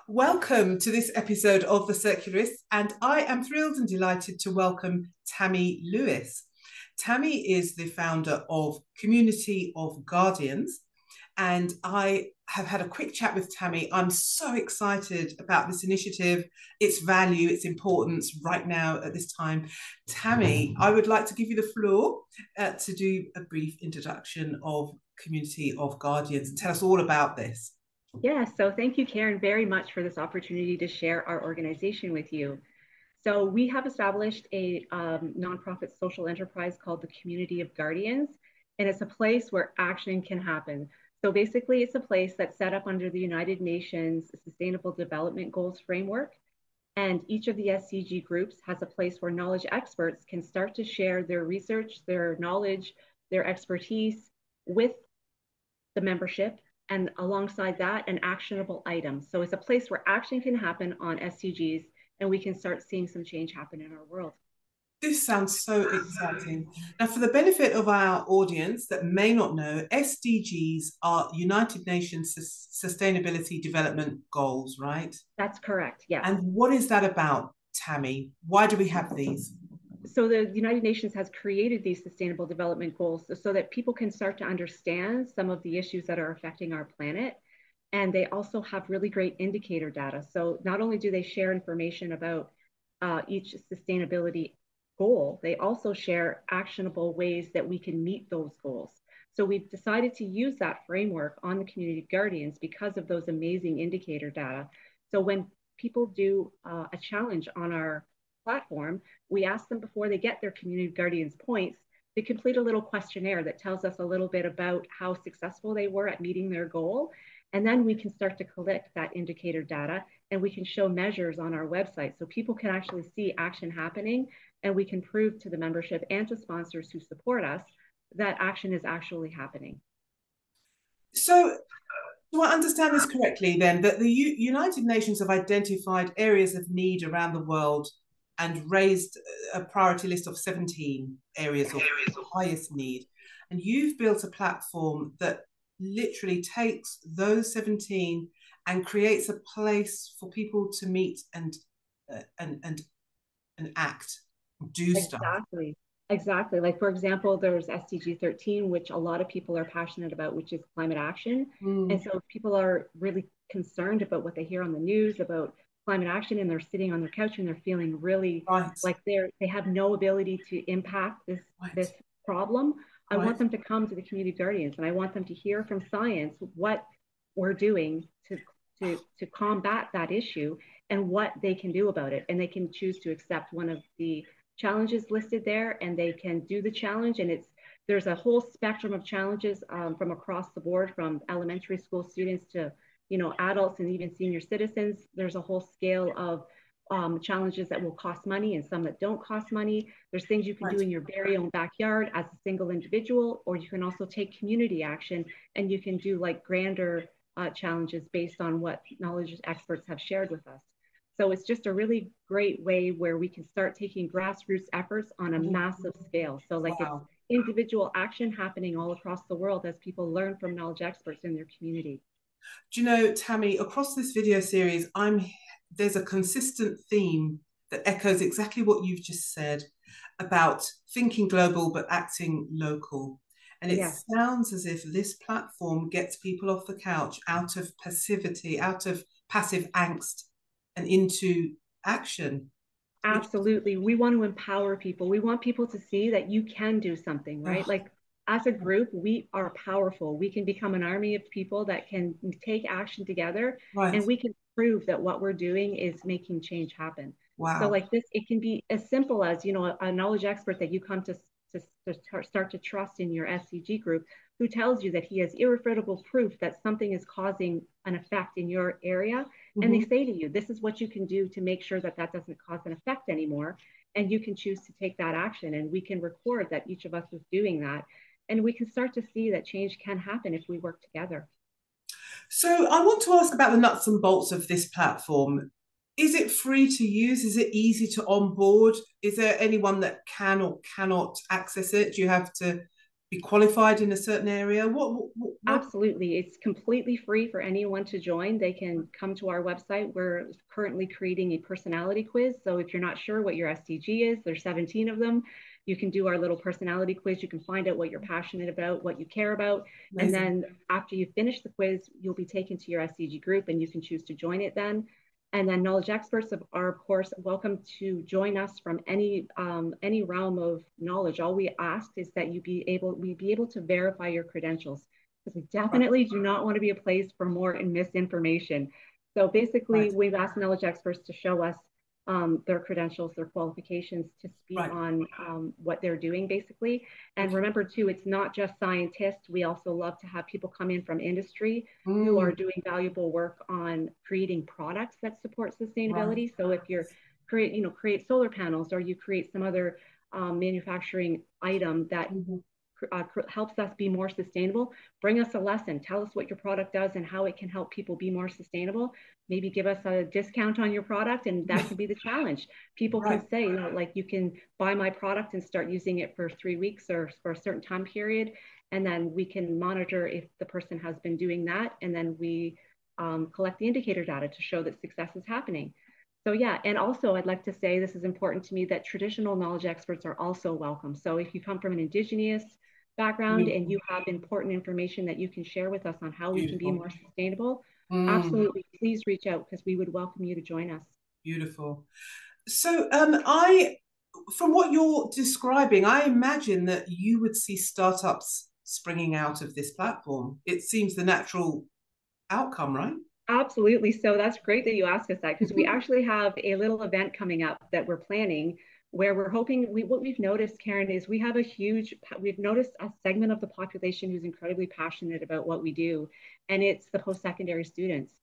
Welcome to this episode of the Circularists, and I am thrilled and delighted to welcome Tammy Lewis. Tammy is the founder of Community of Guardians, and I have had a quick chat with Tammy. I'm so excited about this initiative, its value, its importance right now at this time. Tammy, I would like to give you the floor to do a brief introduction of Community of Guardians and tell us all about this. Yeah, so thank you, Karen, very much for this opportunity to share our organization with you. So we have established a nonprofit social enterprise called the Community of Guardians, and it's a place where action can happen. So basically, it's a place that's set up under the United Nations Sustainable Development Goals framework. And each of the SDG groups has a place where knowledge experts can start to share their research, their knowledge, their expertise with the membership, and alongside that, an actionable item. So it's a place where action can happen on SDGs, and we can start seeing some change happen in our world. This sounds so exciting. Now, for the benefit of our audience that may not know, SDGs are United Nations Sustainability Development Goals, right? That's correct, yes. And what is that about, Tammy? Why do we have these? So the United Nations has created these sustainable development goals so that people can start to understand some of the issues that are affecting our planet. And they also have really great indicator data. So not only do they share information about each sustainability goal, they also share actionable ways that we can meet those goals. So we've decided to use that framework on the Community Guardians because of those amazing indicator data. So when people do a challenge on our platform, we ask them before they get their Community Guardians points to complete a little questionnaire that tells us a little bit about how successful they were at meeting their goal. And then we can start to collect that indicator data, and we can show measures on our website so people can actually see action happening, and we can prove to the membership and to sponsors who support us that action is actually happening. So, do I understand this correctly then, that the United Nations have identified areas of need around the world and raised a priority list of 17 areas of highest need. And you've built a platform that literally takes those 17 and creates a place for people to meet and act, do stuff. Exactly. Like, for example, there's SDG 13, which a lot of people are passionate about, which is climate action. And so people are really concerned about what they hear on the news about climate action, and they're sitting on their couch and they're feeling really like they have no ability to impact this problem. I want them to come to the Community Guardians, and I want them to hear from science what we're doing to combat that issue and what they can do about it. And they can choose to accept one of the challenges listed there, and they can do the challenge. And there's a whole spectrum of challenges from across the board, from elementary school students to adults and even senior citizens. There's a whole scale of challenges that will cost money and some that don't cost money. There's things you can do in your very own backyard as a single individual, or you can also take community action, and you can do like grander challenges based on what knowledge experts have shared with us. So it's just a really great way where we can start taking grassroots efforts on a massive scale. So like it's individual action happening all across the world as people learn from knowledge experts in their community. Do you know, Tammy, across this video series, there's a consistent theme that echoes exactly what you've just said about thinking global but acting local. And it sounds as if this platform gets people off the couch, out of passivity, out of passive angst, and into action. Absolutely. We want to empower people. We want people to see that you can do something, right? Like, as a group, we are powerful. We can become an army of people that can take action together, and we can prove that what we're doing is making change happen. So like this, it can be as simple as, a knowledge expert that you come to start to trust in your SDG group, who tells you that he has irrefutable proof that something is causing an effect in your area. And they say to you, this is what you can do to make sure that that doesn't cause an effect anymore. And you can choose to take that action. And we can record that each of us is doing that. And we can start to see that change can happen if we work together. So I want to ask about the nuts and bolts of this platform. Is it free to use? Is it easy to onboard? Is there anyone that can or cannot access it? Do you have to be qualified in a certain area? What? Absolutely. It's completely free for anyone to join. They can come to our website. We're currently creating a personality quiz. So if you're not sure what your SDG is, there's 17 of them. You can do our little personality quiz. You can find out what you're passionate about, what you care about. Amazing. And then after you finish the quiz, you'll be taken to your SDG group and you can choose to join it then. And then knowledge experts are, of course, welcome to join us from any realm of knowledge. All we ask is that we be able to verify your credentials, because we definitely do not want to be a place for more misinformation. So basically, we've asked knowledge experts to show us their credentials, their qualifications, to speak on what they're doing, basically. And remember, too, it's not just scientists. We also love to have people come in from industry who are doing valuable work on creating products that support sustainability. So if you're create solar panels, or you create some other manufacturing item that helps us be more sustainable, bring us a lesson. Tell us what your product does and how it can help people be more sustainable. Maybe give us a discount on your product, and that can be the challenge. People can say, like, you can buy my product and start using it for 3 weeks or for a certain time period, and then we can monitor if the person has been doing that, and then we collect the indicator data to show that success is happening. So yeah, and also I'd like to say, this is important to me, that traditional knowledge experts are also welcome. So if you come from an Indigenous background and you have important information that you can share with us on how we can be more sustainable, absolutely, please reach out, because we would welcome you to join us. Beautiful. So from what you're describing, I imagine that you would see startups springing out of this platform. It seems the natural outcome, right? Absolutely. So that's great that you asked us that, because we actually have a little event coming up that we're planning, where we're hoping, what we've noticed, Karen, is we've noticed a segment of the population who's incredibly passionate about what we do, and it's the post-secondary students.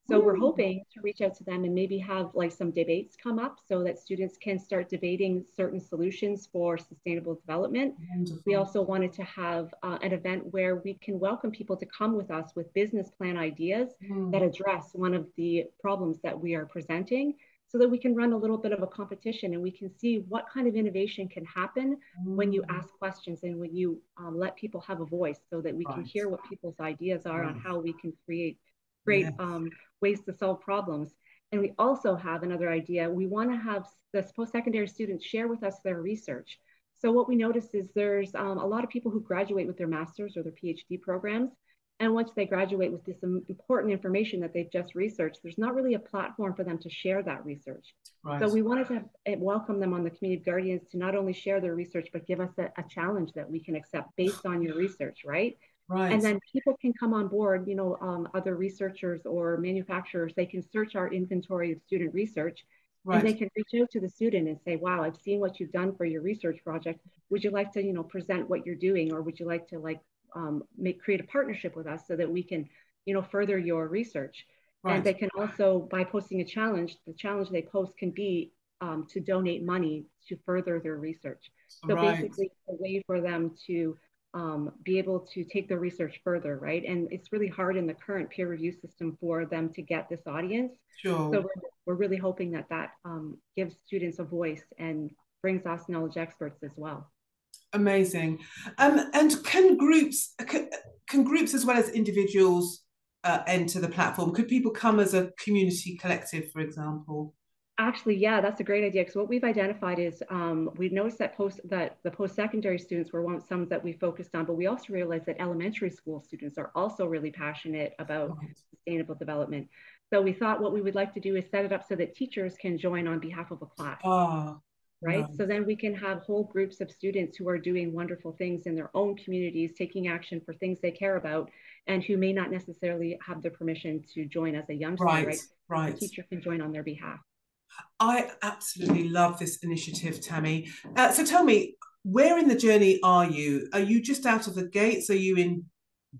So we're hoping to reach out to them and maybe have like some debates come up, so that students can start debating certain solutions for sustainable development. Wonderful. We also wanted to have an event where we can welcome people to come with us with business plan ideas that address one of the problems that we are presenting, so that we can run a little bit of a competition and we can see what kind of innovation can happen when you ask questions and when you let people have a voice, so that we can hear what people's ideas are on how we can create great ways to solve problems. And we also have another idea. We want to have the post-secondary students share with us their research. So what we noticed is there's a lot of people who graduate with their master's or their PhD programs. And once they graduate with this important information that they've just researched, there's not really a platform for them to share that research. So we wanted to welcome them on the Community of Guardians to not only share their research, but give us a challenge that we can accept based on your research, right? And then people can come on board, other researchers or manufacturers, they can search our inventory of student research, and they can reach out to the student and say, wow, I've seen what you've done for your research project. Would you like to, present what you're doing, or would you like to create a partnership with us so that we can, further your research? And they can also, by posting a challenge, the challenge they post can be to donate money to further their research. So basically, a way for them to be able to take their research further, right? And it's really hard in the current peer review system for them to get this audience. So we're really hoping that gives students a voice and brings us knowledge experts as well. Amazing. And can groups as well as individuals enter the platform? Could people come as a community collective, for example? Actually, yeah, that's a great idea. Because what we've identified is we've noticed that the post-secondary students were some that we focused on, but we also realized that elementary school students are also really passionate about sustainable development. So we thought what we would like to do is set it up so that teachers can join on behalf of a class. Right? So then we can have whole groups of students who are doing wonderful things in their own communities, taking action for things they care about, and who may not necessarily have the permission to join as a youngster, right? The teacher can join on their behalf. I absolutely love this initiative, Tammy. So tell me, where in the journey are you? Are you just out of the gates? Are you in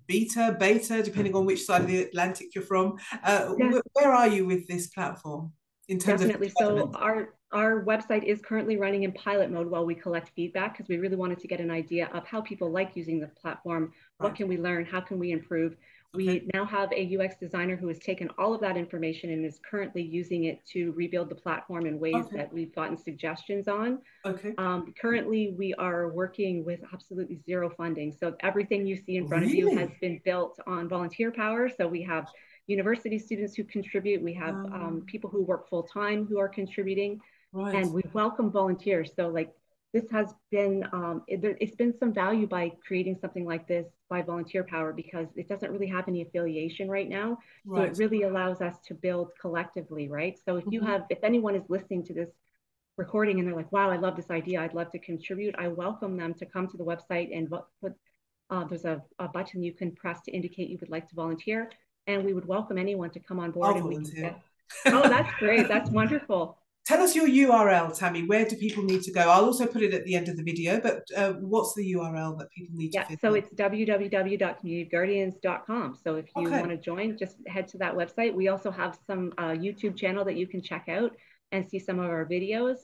beta, depending on which side of the Atlantic you're from? Where are you with this platform in terms Definitely. of development? So Our website is currently running in pilot mode while we collect feedback, because we really wanted to get an idea of how people like using the platform. What can we learn? How can we improve? We now have a UX designer who has taken all of that information and is currently using it to rebuild the platform in ways that we've gotten suggestions on. Currently, we are working with absolutely zero funding. So everything you see in front of you has been built on volunteer power. So we have university students who contribute. We have people who work full time who are contributing. And we welcome volunteers. So like this has been, it's been some value by creating something like this by volunteer power, because it doesn't really have any affiliation right now. So it really allows us to build collectively, right? So if you have, if anyone is listening to this recording and they're like, wow, I love this idea, I'd love to contribute, I welcome them to come to the website and put, there's a button you can press to indicate you would like to volunteer. And we would welcome anyone to come on board. I'll volunteer. Oh, that's great. That's wonderful. Tell us your URL, Tammy. Where do people need to go? I'll also put it at the end of the video, but what's the URL that people need to visit? So it's www.communityguardians.com. So if you want to join, just head to that website. We also have some YouTube channel that you can check out and see some of our videos.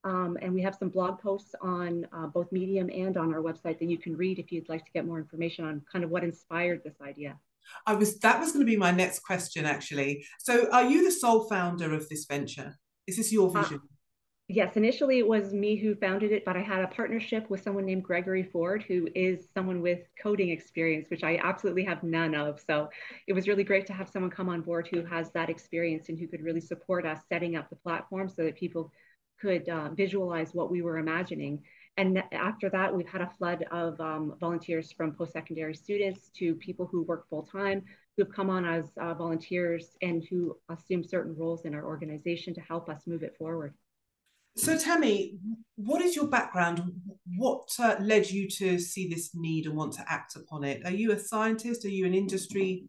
And we have some blog posts on both Medium and on our website that you can read if you'd like to get more information on kind of what inspired this idea. That was going to be my next question, actually. So are you the sole founder of this venture? Is this your vision? Yes, initially it was me who founded it, but I had a partnership with someone named Gregory Ford, who is someone with coding experience, which I absolutely have none of. So it was really great to have someone come on board who has that experience and who could really support us setting up the platform so that people could visualize what we were imagining. And after that, we've had a flood of volunteers, from post-secondary students to people who work full-time, who've come on as volunteers and who assume certain roles in our organization to help us move it forward. So Tammy, what is your background? What led you to see this need and want to act upon it? Are you a scientist? Are you an industry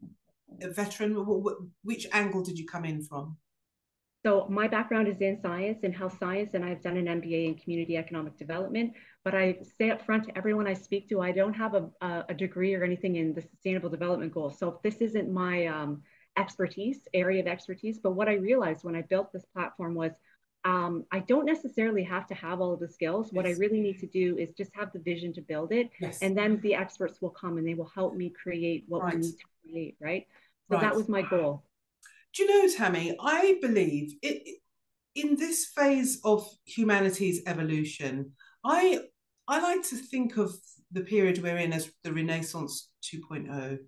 veteran? Which angle did you come in from? So my background is in science and health science, and I've done an MBA in community economic development. But I say up front to everyone I speak to, I don't have a degree or anything in the sustainable development goals. So this isn't my area of expertise. But what I realized when I built this platform was I don't necessarily have to have all of the skills. What I really need to do is just have the vision to build it. And then the experts will come and they will help me create what we need to create, right? So that was my goal. Do you know, Tammy, I believe in this phase of humanity's evolution, I like to think of the period we're in as the Renaissance 2.0,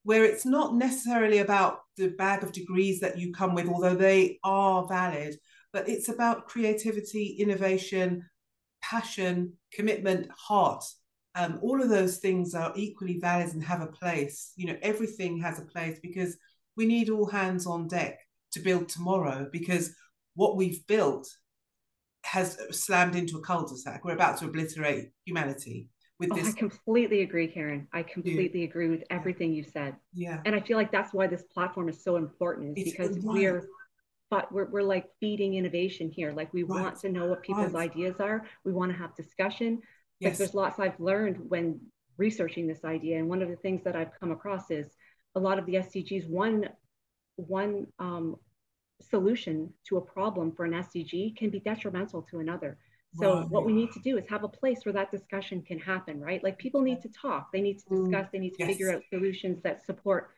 where it's not necessarily about the bag of degrees that you come with, although they are valid, but it's about creativity, innovation, passion, commitment, heart. All of those things are equally valid and have a place. You know, everything has a place, because we need all hands on deck to build tomorrow, because what we've built has slammed into a cul-de-sac. We're about to obliterate humanity with this. I completely agree, Karen. I completely agree with everything you said. Yeah. And I feel like that's why this platform is so important, is because we're like feeding innovation here. Like we want to know what people's ideas are. We want to have discussion. Like there's lots I've learned when researching this idea. And one of the things that I've come across is a lot of the SDGs, one solution to a problem for an SDG can be detrimental to another. So what we need to do is have a place where that discussion can happen, right? Like people need to talk, they need to discuss, they need to figure out solutions that support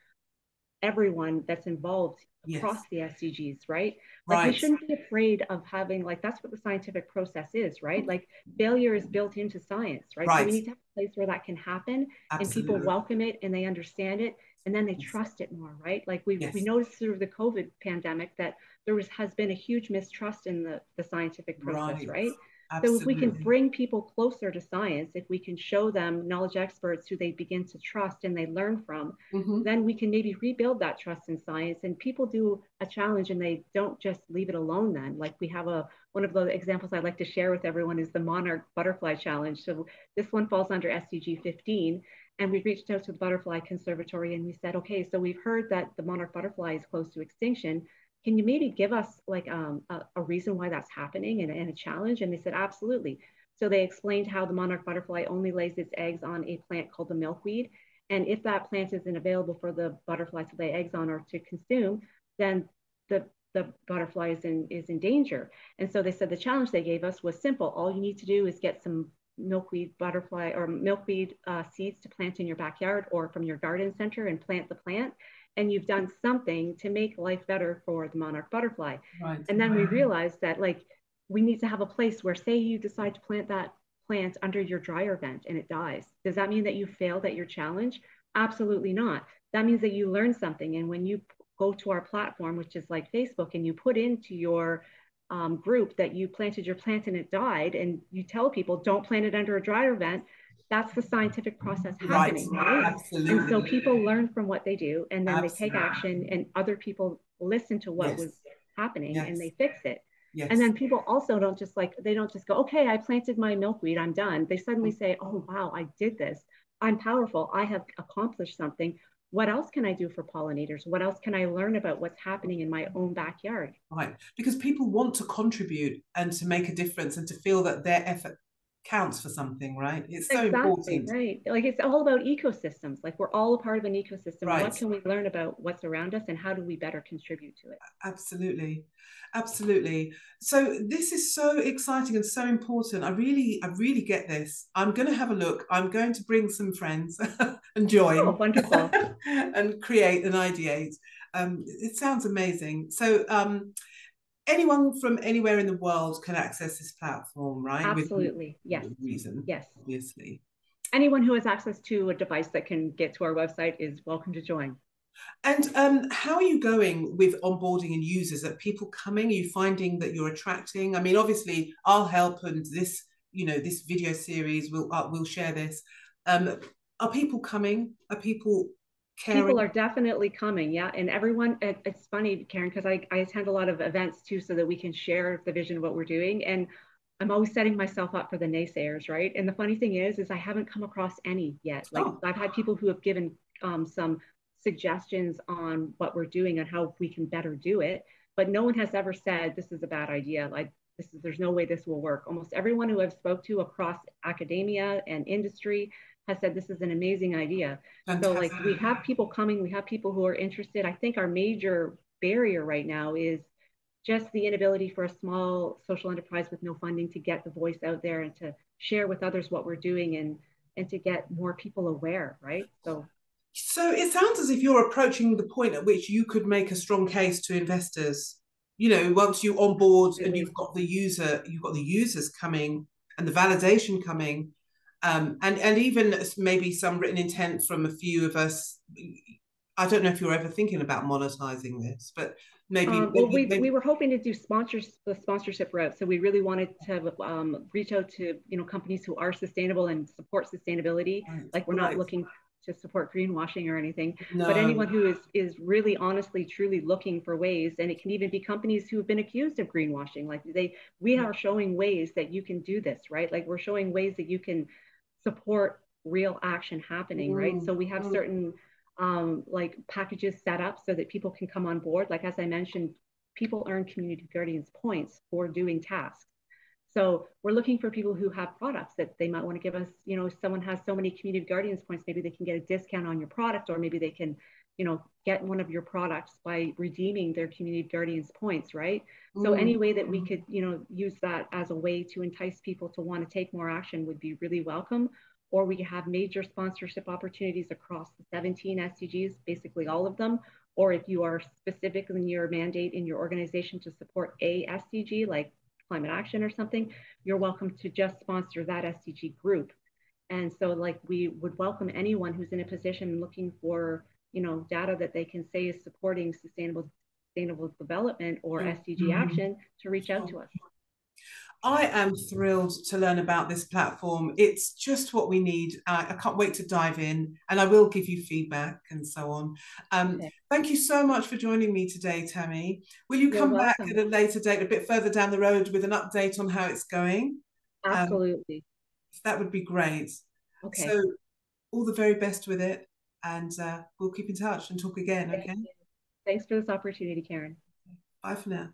everyone that's involved across the SDGs, right? Like we shouldn't be afraid of having, like, that's what the scientific process is, right? Like failure is built into science, right? So we need to have a place where that can happen and people welcome it and they understand it and then they trust it more, right? Like we noticed through the COVID pandemic that there has been a huge mistrust in the scientific process, right? Absolutely. So if we can bring people closer to science, if we can show them knowledge experts who they begin to trust and they learn from, then we can maybe rebuild that trust in science. And people do a challenge and they don't just leave it alone then. Like we have one of the examples I'd like to share with everyone is the Monarch Butterfly Challenge. So this one falls under SDG 15. And we reached out to the Butterfly Conservatory and we said, okay, so we've heard that the monarch butterfly is close to extinction. Can you maybe give us like a reason why that's happening and a challenge? And they said, absolutely. So they explained how the monarch butterfly only lays its eggs on a plant called the milkweed. And if that plant isn't available for the butterfly to lay eggs on or to consume, then the the butterfly is in danger. And so they said the challenge they gave us was simple. All you need to do is get some milkweed butterfly or milkweed seeds to plant in your backyard or from your garden center and plant the plant. And you've done something to make life better for the monarch butterfly. Right. And then we realized that like we need to have a place where, say you decide to plant that plant under your dryer vent and it dies. Does that mean that you failed at your challenge? Absolutely not. That means that you learned something. And when you go to our platform, which is like Facebook, and you put into your group that you planted your plant and it died, and you tell people don't plant it under a dryer vent, that's the scientific process happening, right? Absolutely. And so people learn from what they do, and then Absolutely. they take action, and other people listen to what was happening and they fix it. Yes. And then people also don't just like, they don't just go, okay, I planted my milkweed, I'm done. They suddenly say, oh, wow, I did this. I'm powerful. I have accomplished something. What else can I do for pollinators? What else can I learn about what's happening in my own backyard? Right. Because people want to contribute and to make a difference and to feel that their effort counts for something, right? It's so important. Right. Like it's all about ecosystems. Like we're all a part of an ecosystem. Right. What can we learn about what's around us and how do we better contribute to it? Absolutely. Absolutely. So this is so exciting and so important. I really get this. I'm going to have a look. I'm going to bring some friends and join. Oh, wonderful. And create and ideate. It sounds amazing. So anyone from anywhere in the world can access this platform, right? Absolutely. Yes. Reason. Yes. Obviously. Anyone who has access to a device that can get to our website is welcome to join. And how are you going with onboarding and users? Are people coming? Are you finding that you're attracting? I mean, obviously, I'll help, and this, this video series we'll share this. Are people coming? Are people caring? People are definitely coming, yeah. And everyone, it's funny, Karen, because I attend a lot of events too, so that we can share the vision of what we're doing. And I'm always setting myself up for the naysayers, right? And the funny thing is I haven't come across any yet. Like I've had people who have given some suggestions on what we're doing and how we can better do it, but no one has ever said this is a bad idea. Like there's no way this will work. Almost everyone who I've spoke to across academia and industry has said this is an amazing idea. Fantastic. So like we have people coming, we have people who are interested. I think our major barrier right now is just the inability for a small social enterprise with no funding to get the voice out there and to share with others what we're doing and to get more people aware, right? So it sounds as if you're approaching the point at which you could make a strong case to investors. Once you onboard and you've got the users coming and the validation coming, and even maybe some written intent from a few of us. I don't know if you're ever thinking about monetizing this, but maybe. We were hoping to do the sponsorship route. So we really wanted to reach out to companies who are sustainable and support sustainability. Right. Like we're not looking to support greenwashing or anything, but anyone who is really honestly, truly looking for ways, and it can even be companies who have been accused of greenwashing. Like we are showing ways that you can do this, right? Like we're showing ways that you can support real action happening, right? So we have certain like packages set up so that people can come on board. Like as I mentioned, people earn community guardians points for doing tasks. So we're looking for people who have products that they might want to give us, if someone has so many community guardians points, maybe they can get a discount on your product, or maybe they can, get one of your products by redeeming their community guardians points, right? So any way that we could, use that as a way to entice people to want to take more action would be really welcome. Or we have major sponsorship opportunities across the 17 SDGs, basically all of them. Or if you are specific in your mandate in your organization to support a SDG, like climate action or something, you're welcome to just sponsor that SDG group. And so like we would welcome anyone who's in a position looking for, data that they can say is supporting sustainable development or SDG action to reach out to us. I am thrilled to learn about this platform. It's just what we need. I can't wait to dive in, and I will give you feedback and so on. Okay. Thank you so much for joining me today, Tammy. Will you come back at a later date, a bit further down the road, with an update on how it's going? Absolutely. That would be great. Okay. So all the very best with it, and we'll keep in touch and talk again, okay? Thanks for this opportunity, Karen. Bye for now.